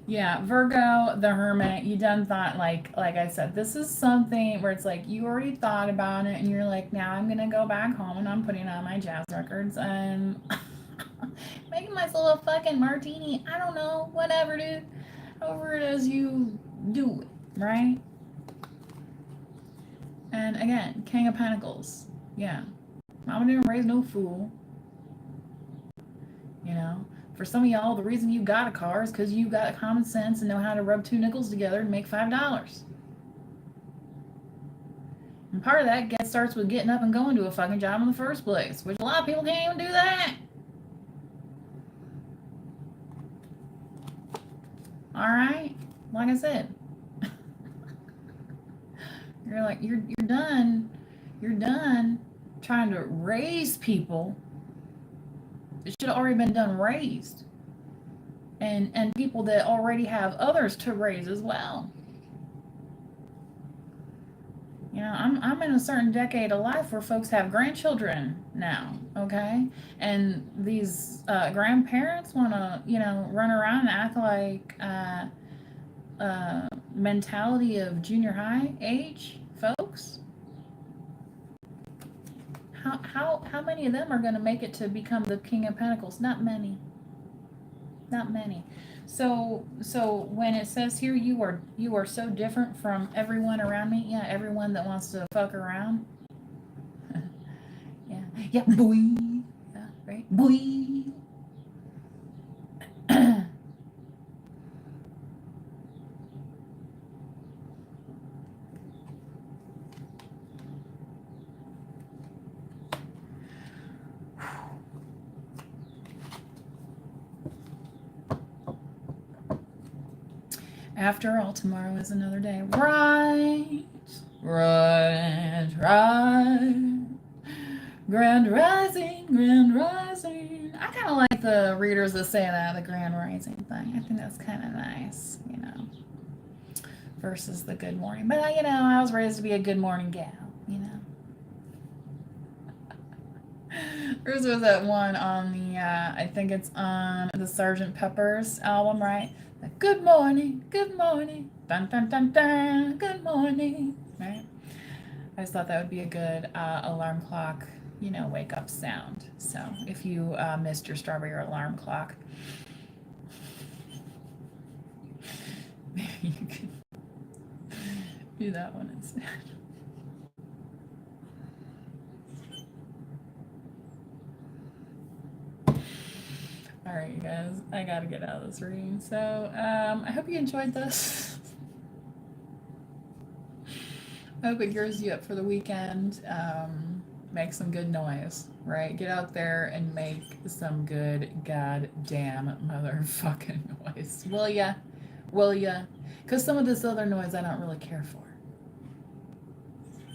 Yeah, Virgo, the Hermit, you done thought, like I said, this is something where it's like you already thought about it and you're like, now I'm going to go back home and I'm putting on my jazz records and making myself a fucking martini. I don't know, whatever, dude. However it is you do it, right? And again, King of Pentacles. Yeah. Mama didn't raise no fool. For some of y'all, the reason you got a car is because you got common sense and know how to rub two nickels together and make $5. And part of that starts with getting up and going to a fucking job in the first place, which a lot of people can't even do that. All right? Like I said. You're done. You're done trying to raise people. It should have already been done raised. And people that already have others to raise as well. I'm in a certain decade of life where folks have grandchildren now, okay? And these grandparents want to, run around and act like mentality of junior high age folks. How many of them are going to make it to become the King of Pentacles? Not many. Not many. So when it says here you are so different from everyone around me, yeah, everyone that wants to fuck around. Yeah, boy. Yeah, right? Boy. After all, tomorrow is another day. Right. Grand rising, grand rising. I kind of like the readers that say that, the grand rising thing. I think that's kind of nice, versus the good morning. But, I was raised to be a good morning gal, There's that one on the, I think it's on the Sgt. Pepper's album, right? Like, good morning, dun dun dun dun, good morning, right? I just thought that would be a good alarm clock, wake up sound. So if you missed your strawberry alarm clock, maybe you could do that one instead. All right, you guys, I gotta get out of this reading. So I hope you enjoyed this. I hope it gears you up for the weekend. Make some good noise, right? Get out there and make some good goddamn motherfucking noise. Will ya? Will ya? Because some of this other noise I don't really care for.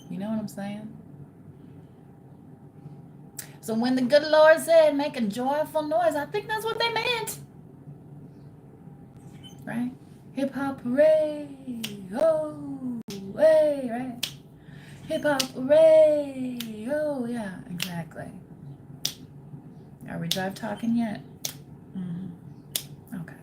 You know what I'm saying? So when the good Lord said make a joyful noise, I think that's what they meant. Right? Hip hop hooray! Oh, hey, right? Hip hop hooray! Oh, yeah, exactly. Are we drive talking yet? Okay.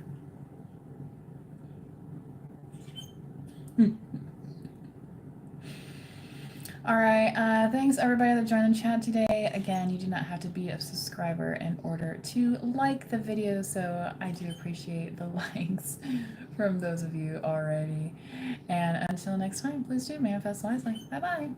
All right. Thanks everybody that joined the chat today. Again, you do not have to be a subscriber in order to like the video, so I do appreciate the likes from those of you already. And until next time, please do manifest wisely. Bye bye.